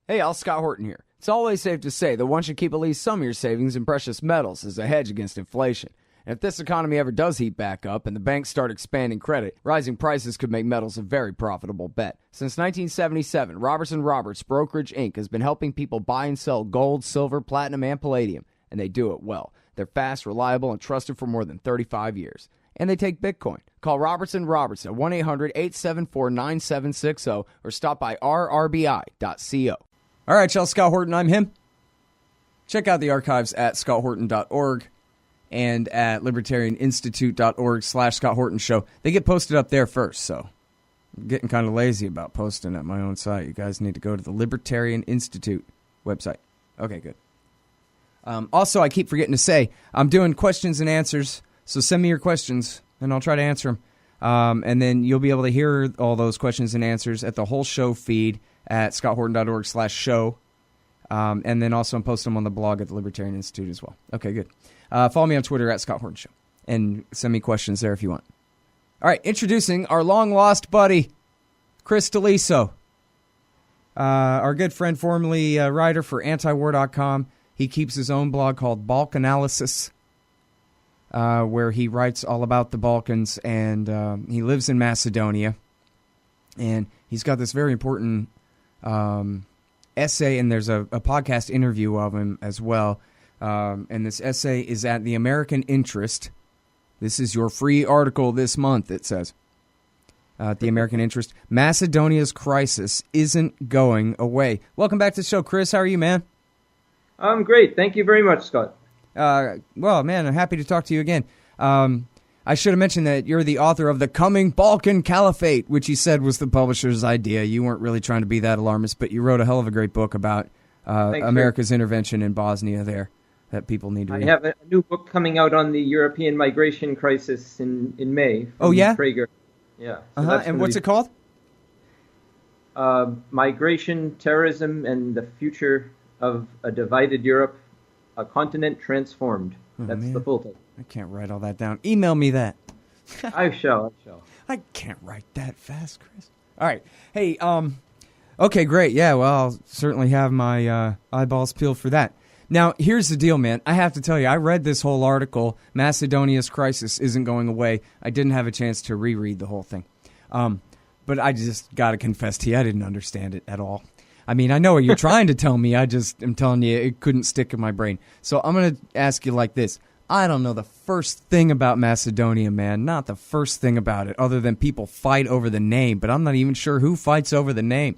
Hey, all, Scott Horton here. It's always safe to say that one should keep at least some of your savings in precious metals as a hedge against inflation. And if this economy ever does heat back up and the banks start expanding credit, rising prices could make metals a very profitable bet. Since 1977, Robertson Roberts Brokerage Inc. has been helping people buy and sell gold, silver, platinum, and palladium, and they do it well. They're fast, reliable, and trusted for more than 35 years. And they take Bitcoin. Call Robertson Roberts at 1-800-874-9760 or stop by rrbi.co. All right, y'all, Scott Horton, I'm him. Check out the archives at scotthorton.org and at libertarianinstitute.org/Scott Horton Show. They get posted up there first, so I'm getting kind of lazy about posting at my own site. You guys need to go to the Libertarian Institute website. Okay, good. Also, I keep forgetting to say, I'm doing questions and answers, so send me your questions, and I'll try to answer them. And then you'll be able to hear all those questions and answers at the whole show feed at scotthorton.org/show. And then also I'm posting them on the blog at the Libertarian Institute as well. Okay, good. Follow me on Twitter at Scott Horton Show. And send me questions there if you want. All right, introducing our long-lost buddy, Chris Deliso. Our good friend, formerly writer for antiwar.com. He keeps his own blog called Balkanalysis, where he writes all about the Balkans. And he lives in Macedonia. And he's got this very important essay, and there's a podcast interview of him as well. And this essay is at The American Interest. This is your free article this month, it says. The American Interest. Macedonia's crisis isn't going away. Welcome back to the show, Chris. How are you, man? I'm great. Thank you very much, Scott. Well, man, I'm happy to talk to you again. I should have mentioned that you're the author of The Coming Balkan Caliphate, which you said was the publisher's idea. You weren't really trying to be that alarmist, but you wrote a hell of a great book about America's intervention in Bosnia there that people need to read. I have a new book coming out on the European migration crisis in May. Oh, yeah? Prager. Yeah. So and what's it called? Migration, Terrorism, and the Future of a Divided Europe, a Continent Transformed. That's the full title. I can't write all that down. Email me that. I shall. I can't write that fast, Chris. All right. Hey, okay, great. Yeah, well, I'll certainly have my eyeballs peeled for that. Now, here's the deal, man. I have to tell you, I read this whole article, Macedonia's crisis isn't going away. I didn't have a chance to reread the whole thing. But I just got to confess to you, I didn't understand it at all. I mean, I know what you're trying to tell me. I just am telling you it couldn't stick in my brain. So I'm going to ask you like this. I don't know the first thing about Macedonia, man. Not the first thing about it, other than people fight over the name. But I'm not even sure who fights over the name.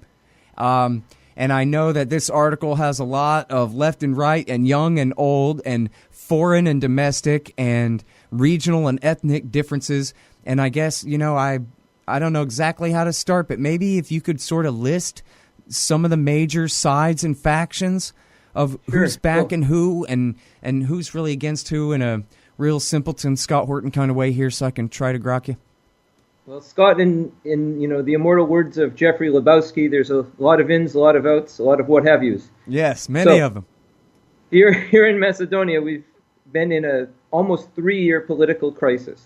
And I know that this article has a lot of left and right and young and old and foreign and domestic and regional and ethnic differences. And I guess, I don't know exactly how to start, but maybe if you could sort of list some of the major sides and factions of who's backing who and who's really against who in a real simpleton Scott Horton kind of way here so I can try to grok you. Well, Scott, in the immortal words of Jeffrey Lebowski, there's a lot of ins, a lot of outs, a lot of what have yous. Yes, many of them. Here in Macedonia, we've been in a almost 3-year political crisis.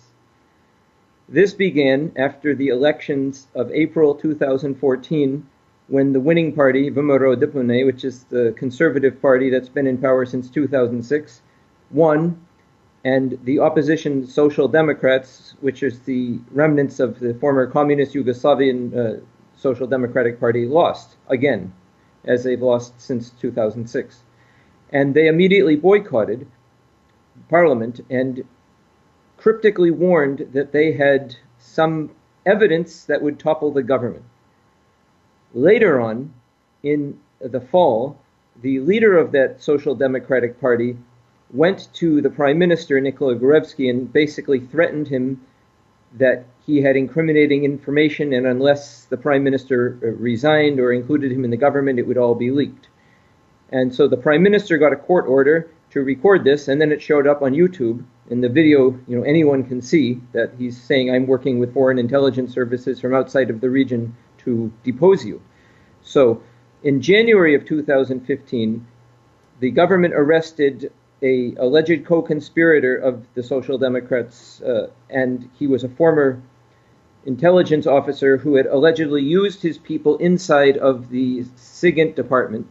This began after the elections of April 2014, when the winning party, Vumero Dipune, which is the conservative party that's been in power since 2006, won, and the opposition Social Democrats, which is the remnants of the former communist Yugoslavian Social Democratic Party, lost again, as they've lost since 2006. And they immediately boycotted Parliament and cryptically warned that they had some evidence that would topple the government. Later on, in the fall, the leader of that Social Democratic Party went to the Prime Minister, Nikola Gruevski, and basically threatened him that he had incriminating information, and unless the Prime Minister resigned or included him in the government, it would all be leaked. And so the Prime Minister got a court order to record this, and then it showed up on YouTube. In the video, anyone can see that he's saying, I'm working with foreign intelligence services from outside of the region to depose you. So in January of 2015, the government arrested a alleged co-conspirator of the Social Democrats, and he was a former intelligence officer who had allegedly used his people inside of the SIGINT department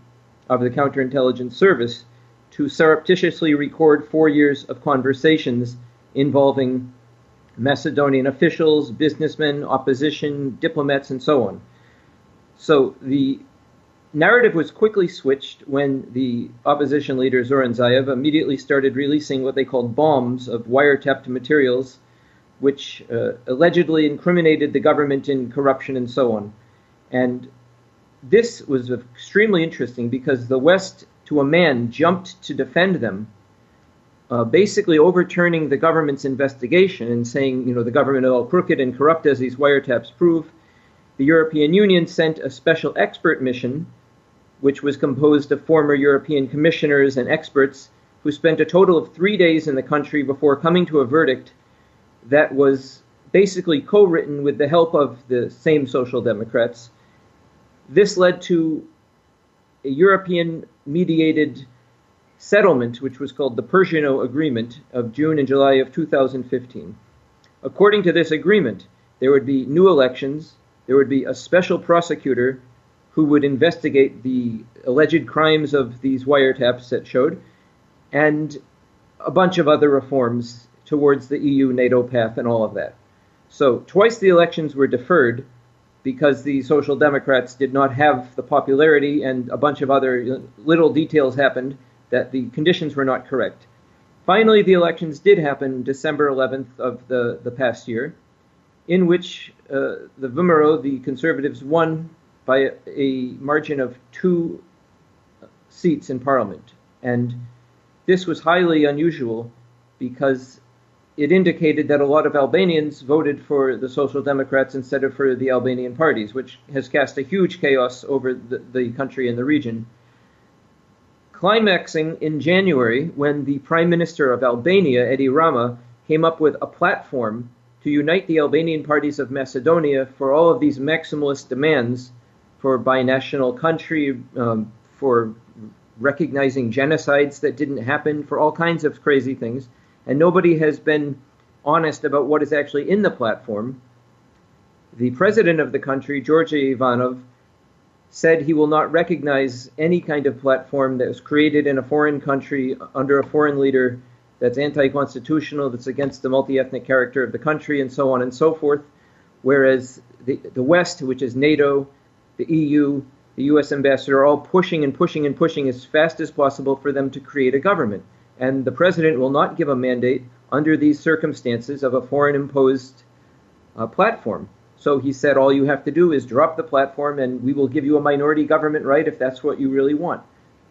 of the counterintelligence service to surreptitiously record 4 years of conversations involving Macedonian officials, businessmen, opposition, diplomats, and so on. So the narrative was quickly switched when the opposition leader Zoran Zaev immediately started releasing what they called bombs of wiretapped materials, which allegedly incriminated the government in corruption and so on. And this was extremely interesting because the West, to a man, jumped to defend them, basically overturning the government's investigation and saying, the government is all crooked and corrupt, as these wiretaps prove. The European Union sent a special expert mission, which was composed of former European commissioners and experts who spent a total of 3 days in the country before coming to a verdict that was basically co-written with the help of the same Social Democrats. This led to a European-mediated settlement, which was called the Persiano Agreement of June and July of 2015. According to this agreement, there would be new elections, there would be a special prosecutor who would investigate the alleged crimes of these wiretaps that showed, and a bunch of other reforms towards the EU-NATO path and all of that. So twice the elections were deferred because the Social Democrats did not have the popularity, and a bunch of other little details happened that the conditions were not correct. Finally, the elections did happen December 11th of the past year, in which the VMRO, the Conservatives, won by a margin of 2 seats in parliament. And this was highly unusual because it indicated that a lot of Albanians voted for the Social Democrats instead of for the Albanian parties, which has cast a huge chaos over the country and the region. Climaxing in January, when the Prime Minister of Albania, Edi Rama, came up with a platform to unite the Albanian parties of Macedonia for all of these maximalist demands for binational country, for recognizing genocides that didn't happen, for all kinds of crazy things. And nobody has been honest about what is actually in the platform. The president of the country, George Ivanov, said he will not recognize any kind of platform that was created in a foreign country under a foreign leader that's anti-constitutional, that's against the multi-ethnic character of the country, and so on and so forth. Whereas the West, which is NATO, the EU, the US ambassador, are all pushing and pushing and pushing as fast as possible for them to create a government. And the president will not give a mandate under these circumstances of a foreign-imposed platform. So he said, all you have to do is drop the platform and we will give you a minority government right if that's what you really want.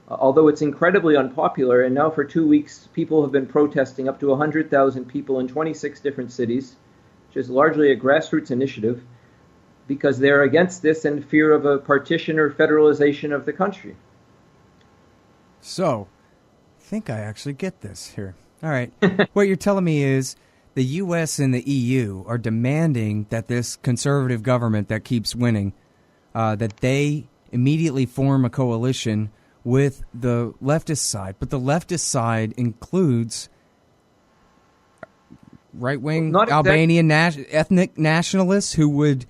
Although it's incredibly unpopular, and now for 2 weeks people have been protesting, up to 100,000 people in 26 different cities, which is largely a grassroots initiative, because they're against this and fear of a partition or federalization of the country. So, I think I actually get this here. All right. What you're telling me is the U.S. and the EU are demanding that this conservative government that keeps winning, that they immediately form a coalition with the leftist side. But the leftist side includes right-wing Albanian ethnic nationalists who would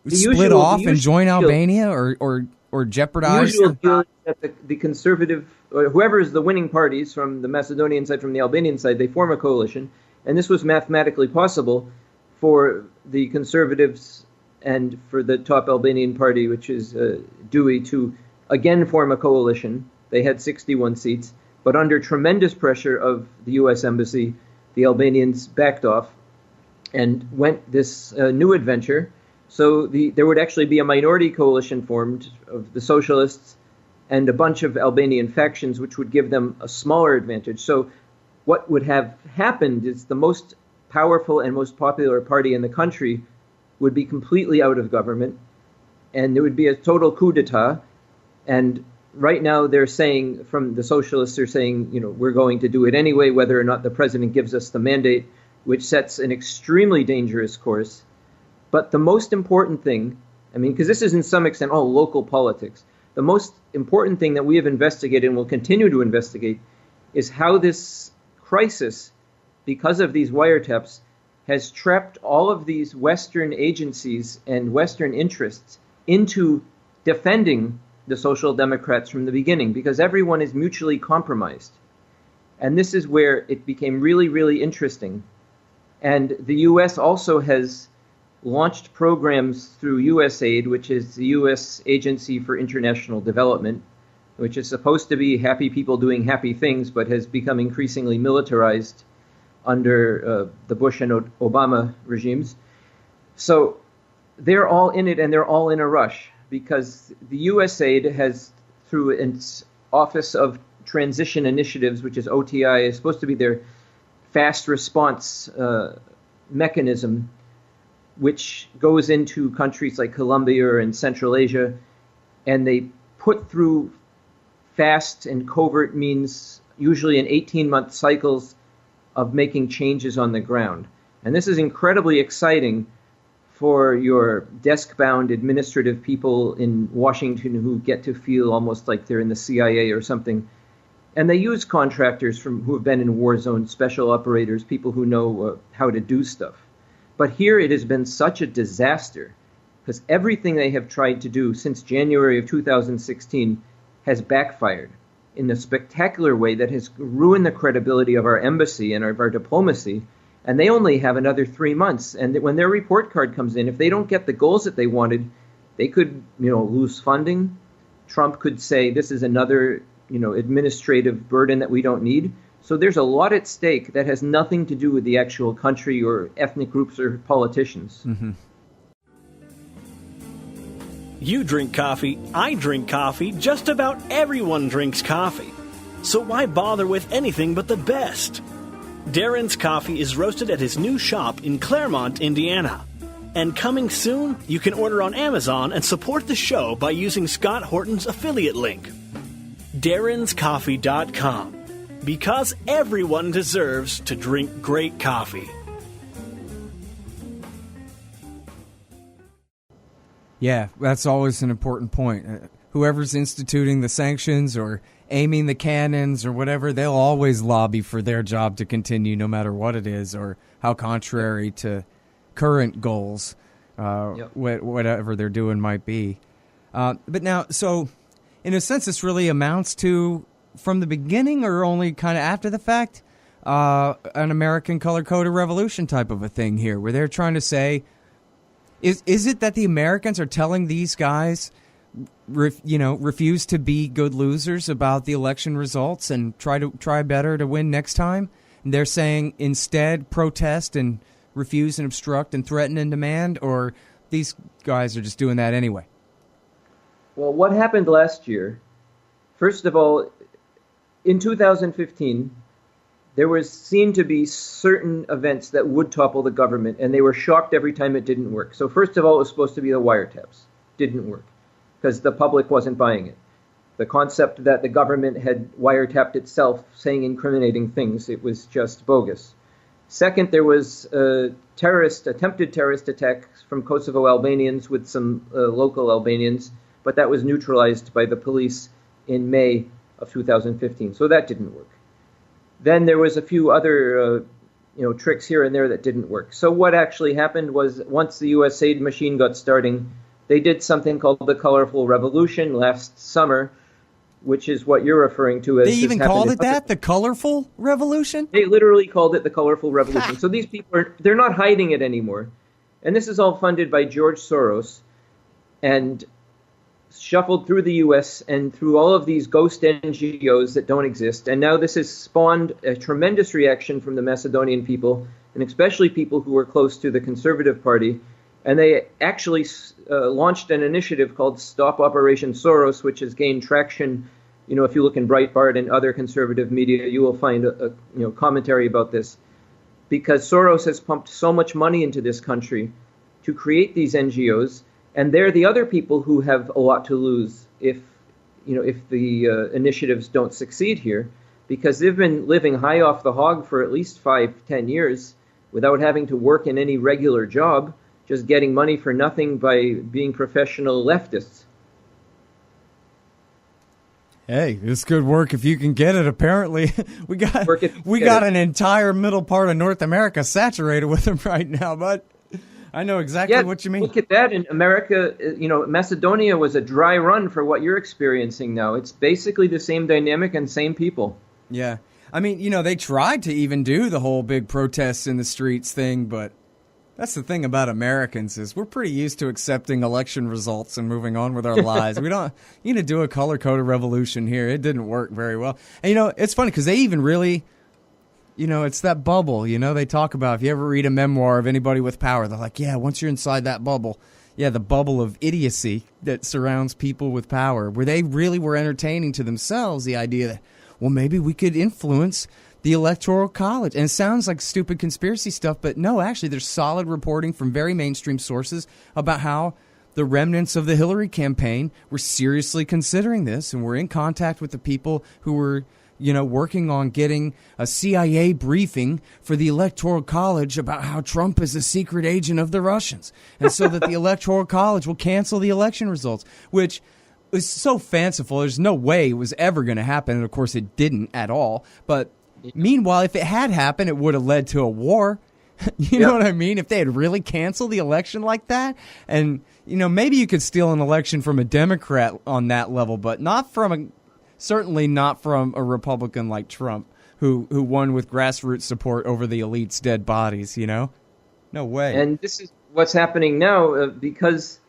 split off and join Albania or jeopardize. The usual deal is that the conservative, or whoever is the winning parties from the Macedonian side, from the Albanian side, they form a coalition. And this was mathematically possible for the conservatives and for the top Albanian party, which is Dewey, to again form a coalition. They had 61 seats, but under tremendous pressure of the U.S. Embassy, the Albanians backed off and went this new adventure. So there would actually be a minority coalition formed of the socialists and a bunch of Albanian factions, which would give them a smaller advantage. So what would have happened is the most powerful and most popular party in the country would be completely out of government, and there would be a total coup d'etat. And right now they're saying, from the socialists, are saying, we're going to do it anyway, whether or not the president gives us the mandate, which sets an extremely dangerous course. But the most important thing, because this is in some extent all local politics, the most important thing that we have investigated and will continue to investigate is how this crisis, because of these wiretaps, has trapped all of these Western agencies and Western interests into defending the Social Democrats from the beginning, because everyone is mutually compromised. And this is where it became really, really interesting. And the U.S. also has launched programs through USAID, which is the U.S. Agency for International Development, which is supposed to be happy people doing happy things, but has become increasingly militarized under the Bush and Obama regimes. So they're all in it, and they're all in a rush, because the USAID has, through its Office of Transition Initiatives, which is OTI, is supposed to be their fast response mechanism, which goes into countries like Colombia and Central Asia, and they put through fast and covert means, usually in 18-month cycles, of making changes on the ground. And this is incredibly exciting for your desk-bound administrative people in Washington who get to feel almost like they're in the CIA or something. And they use contractors who have been in war zones, special operators, people who know how to do stuff. But here it has been such a disaster, because everything they have tried to do since January of 2016 has backfired in a spectacular way that has ruined the credibility of our embassy and of our diplomacy. And they only have another 3 months. And when their report card comes in, if they don't get the goals that they wanted, they could, lose funding. Trump could say this is another, administrative burden that we don't need. So there's a lot at stake that has nothing to do with the actual country or ethnic groups or politicians. Mm-hmm. You drink coffee, I drink coffee, just about everyone drinks coffee. So why bother with anything but the best? Darren's Coffee is roasted at his new shop in Claremont, Indiana. And coming soon, you can order on Amazon and support the show by using Scott Horton's affiliate link. DarrensCoffee.com. Because everyone deserves to drink great coffee. Yeah, that's always an important point. Whoever's instituting the sanctions or aiming the cannons or whatever, they'll always lobby for their job to continue no matter what it is or how contrary to current goals, whatever they're doing might be. But now, so in a sense, this really amounts to, from the beginning or only kind of after the fact, an American color-coded revolution type of a thing here, where they're trying to say, is it that the Americans are telling these guys, refuse to be good losers about the election results and try better to win next time? And they're saying instead protest and refuse and obstruct and threaten and demand, or these guys are just doing that anyway? Well, what happened last year, first of all, in 2015, there was seen to be certain events that would topple the government, and they were shocked every time it didn't work. So first of all, it was supposed to be the wiretaps. Didn't work, because the public wasn't buying it. The concept that the government had wiretapped itself, saying incriminating things, it was just bogus. Second, there was attempted terrorist attacks from Kosovo Albanians with some local Albanians, but that was neutralized by the police in May of 2015. So that didn't work. Then there was a few other tricks here and there that didn't work. So what actually happened was, once the USAID machine got starting, they did something called the Colorful Revolution last summer, which is what you're referring to as... They even called it that? The Colorful Revolution? They literally called it the Colorful Revolution. So these people they're not hiding it anymore. And this is all funded by George Soros and shuffled through the U.S. and through all of these ghost NGOs that don't exist. And now this has spawned a tremendous reaction from the Macedonian people, and especially people who are close to the Conservative Party. And they actually launched an initiative called Stop Operation Soros, which has gained traction. If you look in Breitbart and other conservative media, you will find a commentary about this. Because Soros has pumped so much money into this country to create these NGOs, and they're the other people who have a lot to lose if the initiatives don't succeed here, because they've been living high off the hog for at least 5-10 years without having to work in any regular job, just getting money for nothing by being professional leftists. Hey, this could work if you can get it. Apparently, we got an entire middle part of North America saturated with them right now. But I know exactly what you mean. Look at that in America. Macedonia was a dry run for what you're experiencing now. It's basically the same dynamic and same people. Yeah, I mean, they tried to even do the whole big protests in the streets thing, but that's the thing about Americans is we're pretty used to accepting election results and moving on with our lives. We don't, do a color-coded revolution here. It didn't work very well. And, it's funny because they even really, it's that bubble, they talk about. If you ever read a memoir of anybody with power, they're like, yeah, once you're inside that bubble, the bubble of idiocy that surrounds people with power, where they really were entertaining to themselves the idea that, well, maybe we could influence the Electoral College. And it sounds like stupid conspiracy stuff, but no, actually, there's solid reporting from very mainstream sources about how the remnants of the Hillary campaign were seriously considering this and were in contact with the people who were, working on getting a CIA briefing for the Electoral College about how Trump is a secret agent of the Russians. And so that the Electoral College will cancel the election results, which is so fanciful. There's no way it was ever going to happen. And of course, it didn't at all. But meanwhile, if it had happened, it would have led to a war. You know what I mean? If they had really canceled the election like that, and maybe you could steal an election from a Democrat on that level, but certainly not from a Republican like Trump, who won with grassroots support over the elite's dead bodies. No way. And this is what's happening now because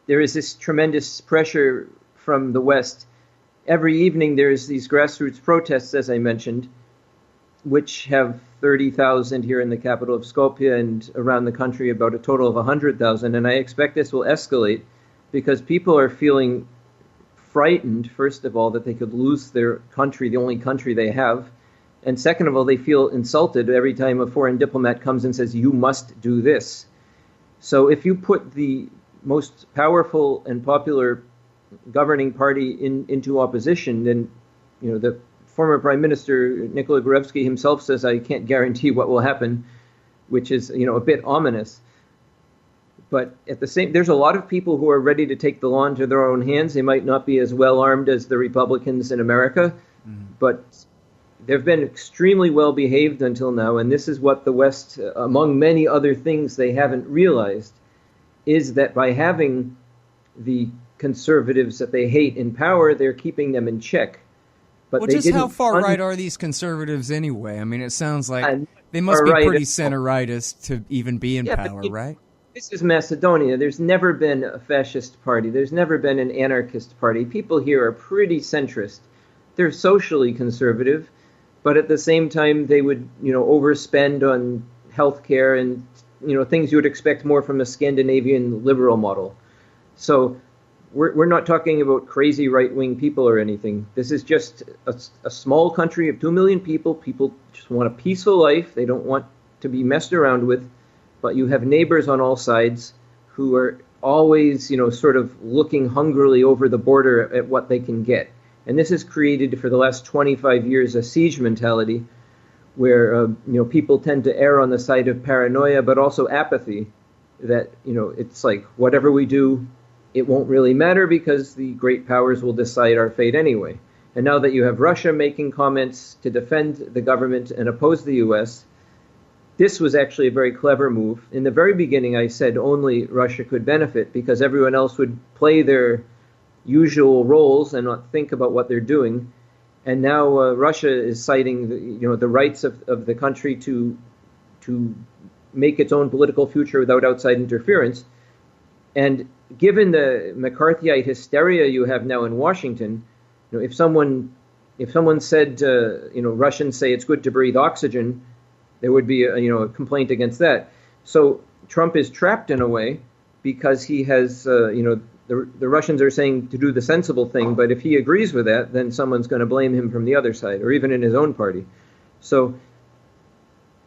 there is this tremendous pressure from the West. Every evening there's these grassroots protests, as I mentioned, which have 30,000 here in the capital of Skopje and around the country about a total of 100,000. And I expect this will escalate because people are feeling frightened, first of all, that they could lose their country, the only country they have. And second of all, they feel insulted every time a foreign diplomat comes and says, you must do this. So if you put the most powerful and popular governing party into opposition, then, the former Prime Minister Nikola Gruevski himself says, I can't guarantee what will happen, which is, a bit ominous. But at the same, there's a lot of people who are ready to take the law into their own hands. They might not be as well armed as the Republicans in America, but they've been extremely well behaved until now. And this is what the West, among many other things they haven't realized, is that by having the conservatives that they hate in power, they're keeping them in check. But just how far right are these conservatives anyway? I mean, it sounds like they must be pretty center-rightist to even be in power, right? This is Macedonia. There's never been a fascist party. There's never been an anarchist party. People here are pretty centrist. They're socially conservative, but at the same time, they would, overspend on healthcare and, things you would expect more from a Scandinavian liberal model. So we're not talking about crazy right-wing people or anything. This is just a small country of 2 million people. People just want a peaceful life. They don't want to be messed around with. But you have neighbors on all sides who are always, sort of looking hungrily over the border at what they can get. And this has created for the last 25 years a siege mentality where, people tend to err on the side of paranoia, but also apathy that, it's like whatever we do, it won't really matter because the great powers will decide our fate anyway. And now that you have Russia making comments to defend the government and oppose the U.S., this was actually a very clever move. In the very beginning, I said only Russia could benefit because everyone else would play their usual roles and not think about what they're doing. And now Russia is citing the rights of the country to make its own political future without outside interference. And given the McCarthyite hysteria you have now in Washington, if someone said, Russians say it's good to breathe oxygen, there would be a complaint against that. So Trump is trapped in a way because he has, the Russians are saying to do the sensible thing, but if he agrees with that, then someone's going to blame him from the other side, or even in his own party. So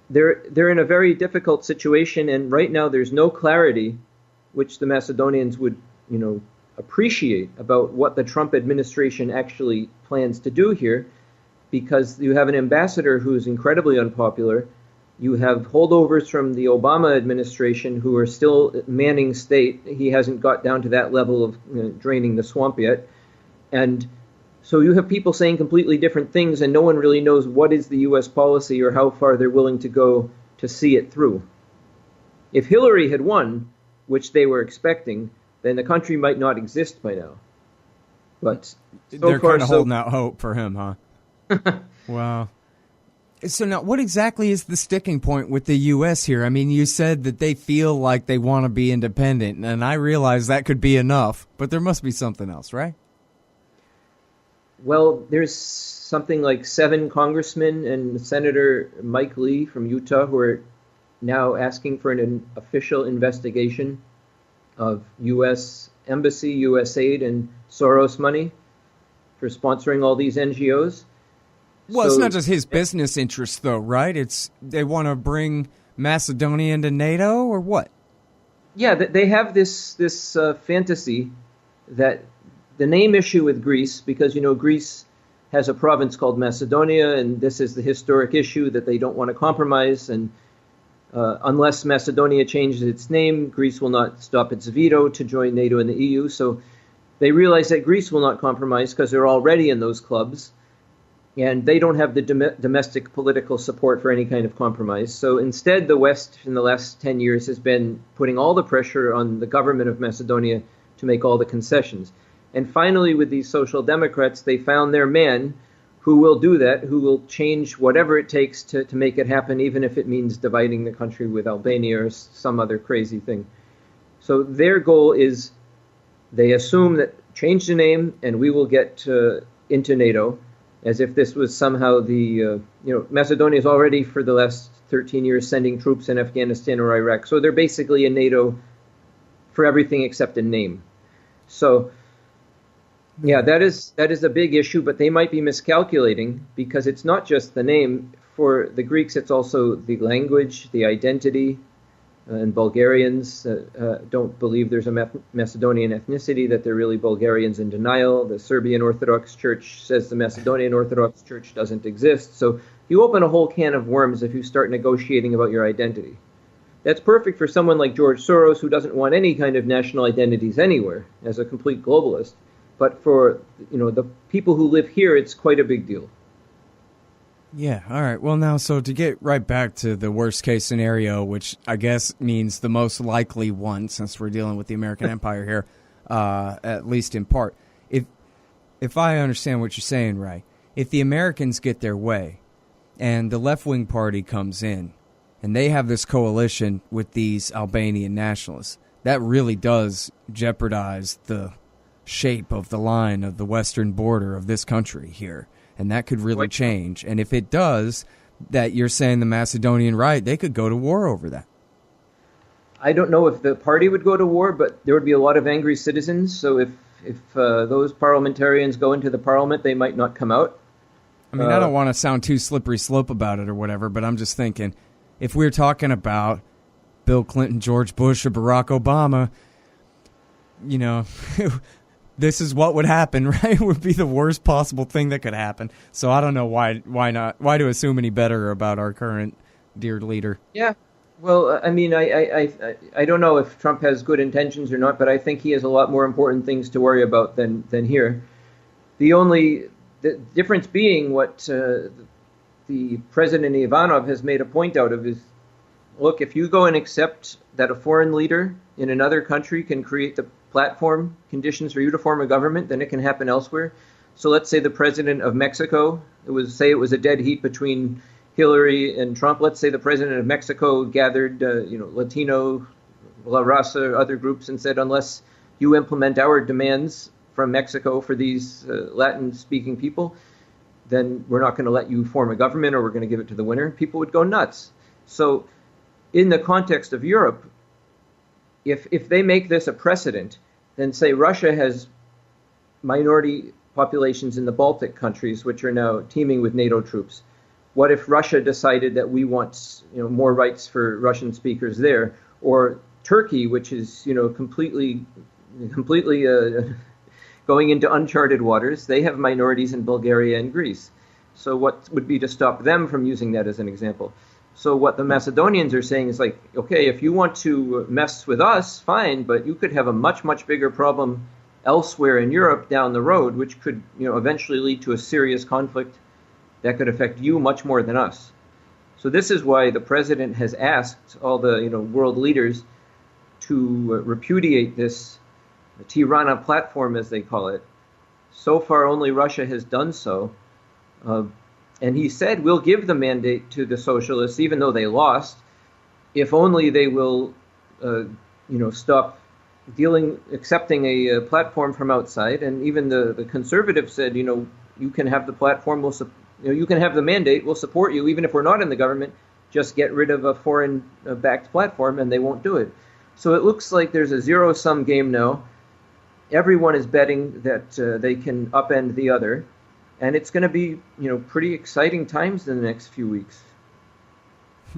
they're in a very difficult situation, and right now there's no clarity, which the Macedonians would, appreciate about what the Trump administration actually plans to do here, because you have an ambassador who's incredibly unpopular. You have holdovers from the Obama administration who are still manning state. He hasn't got down to that level of draining the swamp yet. And So you have people saying completely different things, and no one really knows what is the U.S. policy or how far they're willing to go to see it through. If Hillary had won, which they were expecting, then the country might not exist by now. But so they're far, kind of holding out hope for him, huh? Wow. So now, what exactly is the sticking point with the U.S. here? I mean, you said that they feel like they want to be independent, and I realize that could be enough, but there must be something else, right? Well, there's something like 7 congressmen and Senator Mike Lee from Utah who are now asking for an official investigation of U.S. Embassy, U.S. aid, and Soros money for sponsoring all these NGOs. Well, it's not just his business interests, though, right? They want to bring Macedonia into NATO, or what? Yeah, they have this fantasy that the name issue with Greece, because, Greece has a province called Macedonia, and this is the historic issue that they don't want to compromise, and unless Macedonia changes its name, Greece will not stop its veto to join NATO and the EU. So they realize that Greece will not compromise because they're already in those clubs, and they don't have the domestic political support for any kind of compromise. So instead, the West in the last 10 years has been putting all the pressure on the government of Macedonia to make all the concessions. And finally, with these social democrats, they found their man who will do that, who will change whatever it takes to make it happen, even if it means dividing the country with Albania or some other crazy thing. So their goal is, they assume that change the name and we will get into NATO, as if this was somehow Macedonia is already for the last 13 years sending troops in Afghanistan or Iraq. So they're basically in NATO for everything except a name. So yeah, that is a big issue, but they might be miscalculating because it's not just the name. For the Greeks, it's also the language, the identity, and Bulgarians don't believe there's a Macedonian ethnicity, that they're really Bulgarians in denial. The Serbian Orthodox Church says the Macedonian Orthodox Church doesn't exist. So you open a whole can of worms if you start negotiating about your identity. That's perfect for someone like George Soros, who doesn't want any kind of national identities anywhere, as a complete globalist. But for the people who live here, it's quite a big deal. Yeah, all right. Well, now, so to get right back to the worst-case scenario, which I guess means the most likely one, since we're dealing with the American empire here, at least in part. If I understand what you're saying right, if the Americans get their way and the left-wing party comes in and they have this coalition with these Albanian nationalists, that really does jeopardize the shape of the line of the western border of this country here. And that could really change. And if it does, that you're saying the Macedonian right, they could go to war over that. I don't know if the party would go to war, but there would be a lot of angry citizens. So if those parliamentarians go into the parliament, they might not come out. I mean, I don't want to sound too slippery slope about it or whatever, but I'm just thinking, if we're talking about Bill Clinton, George Bush, or Barack Obama, this is what would happen, right? It would be the worst possible thing that could happen. So I don't know why to assume any better about our current dear leader. Yeah. Well, I mean, I don't know if Trump has good intentions or not, but I think he has a lot more important things to worry about than here. The difference being what the President Ivanov has made a point out of is, look, if you go and accept that a foreign leader in another country can create the platform conditions for you to form a government, then it can happen elsewhere. So let's say the president of Mexico, it was a dead heat between Hillary and Trump. Let's say the president of Mexico gathered, Latino, La Raza, other groups, and said, unless you implement our demands from Mexico for these Latin-speaking people, then we're not going to let you form a government, or we're going to give it to the winner. People would go nuts. So in the context of Europe, if they make this a precedent, then say Russia has minority populations in the Baltic countries, which are now teeming with NATO troops. What if Russia decided that we want more rights for Russian speakers there? Or Turkey, which is completely going into uncharted waters. They have minorities in Bulgaria and Greece. So what would be to stop them from using that as an example? So what the Macedonians are saying is okay, if you want to mess with us, fine, but you could have a much, much bigger problem elsewhere in Europe down the road, which could, eventually lead to a serious conflict that could affect you much more than us. So this is why the president has asked all the, world leaders to repudiate this Tirana platform, as they call it. So far, only Russia has done so. And he said, we'll give the mandate to the socialists, even though they lost, if only they will, stop accepting a platform from outside. And even the conservatives said, you can have the platform, you can have the mandate, we'll support you, even if we're not in the government, just get rid of a foreign-backed platform, and they won't do it. So it looks like there's a zero-sum game now. Everyone is betting that they can upend the other. And it's going to be, pretty exciting times in the next few weeks.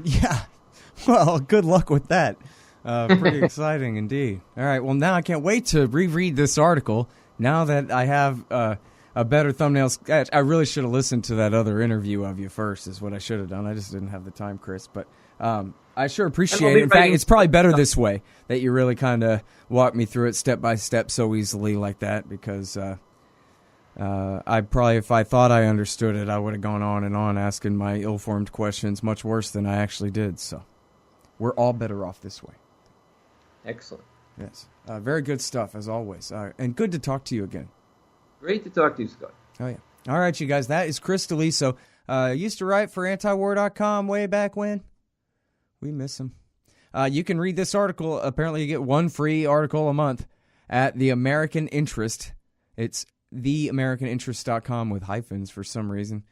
Yeah. Well, good luck with that. Pretty exciting indeed. All right. Well, now I can't wait to reread this article now that I have a better thumbnail sketch. I really should have listened to that other interview of you first is what I should have done. I just didn't have the time, Chris. But I sure appreciate it. In fact, it's probably better this way that you really kind of walk me through it step by step so easily like that because I probably, if I thought I understood it, I would have gone on and on asking my ill-formed questions much worse than I actually did. So we're all better off this way. Excellent. Yes. Very good stuff, as always. And good to talk to you again. Great to talk to you, Scott. Oh, yeah. All right, you guys. That is Chris Deliso. Used to write for antiwar.com way back when. We miss him. You can read this article. Apparently, you get one free article a month at The American Interest. It's theamericaninterest.com with hyphens for some reason.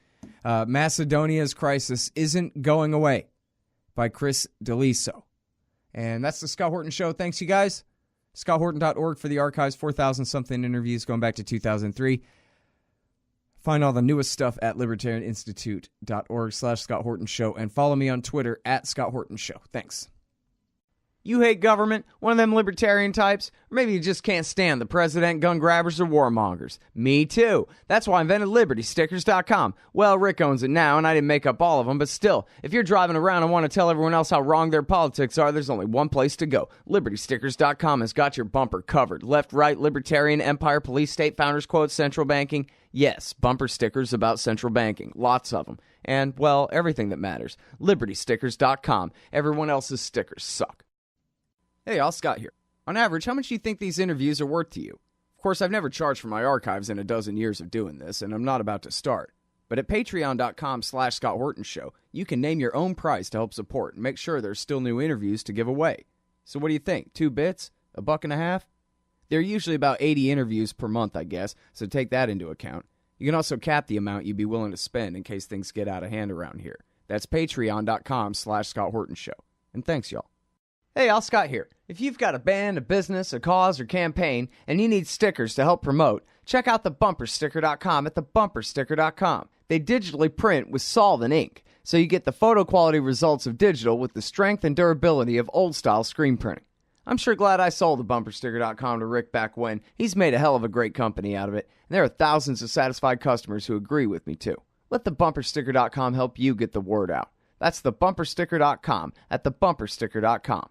Macedonia's Crisis Isn't Going Away by Chris Deliso. And that's the Scott Horton Show. Thanks, you guys. ScottHorton.org for the archives, 4,000-something interviews going back to 2003. Find all the newest stuff at libertarianinstitute.org/Scott Horton Show. And follow me on Twitter at Scott Horton Show. Thanks. You hate government? One of them libertarian types? Or maybe you just can't stand the president, gun grabbers, or warmongers. Me too. That's why I invented LibertyStickers.com. Well, Rick owns it now, and I didn't make up all of them, but still, if you're driving around and want to tell everyone else how wrong their politics are, there's only one place to go. LibertyStickers.com has got your bumper covered. Left, right, libertarian, empire, police, state, founders, quotes, central banking. Yes, bumper stickers about central banking. Lots of them. And, well, everything that matters. LibertyStickers.com. Everyone else's stickers suck. Hey, all, Scott here. On average, how much do you think these interviews are worth to you? Of course, I've never charged for my archives in a dozen years of doing this, and I'm not about to start. But at patreon.com/Scott Horton Show, you can name your own price to help support and make sure there's still new interviews to give away. So what do you think? 2 bits? $1.50? There are usually about 80 interviews per month, I guess, so take that into account. You can also cap the amount you'd be willing to spend in case things get out of hand around here. That's patreon.com/Scott Horton Show. And thanks, y'all. Hey, Al Scott here. If you've got a band, a business, a cause, or campaign, and you need stickers to help promote, check out thebumpersticker.com at thebumpersticker.com. They digitally print with solvent ink, so you get the photo quality results of digital with the strength and durability of old-style screen printing. I'm sure glad I sold thebumpersticker.com to Rick back when. He's made a hell of a great company out of it, and there are thousands of satisfied customers who agree with me, too. Let thebumpersticker.com help you get the word out. That's thebumpersticker.com at thebumpersticker.com.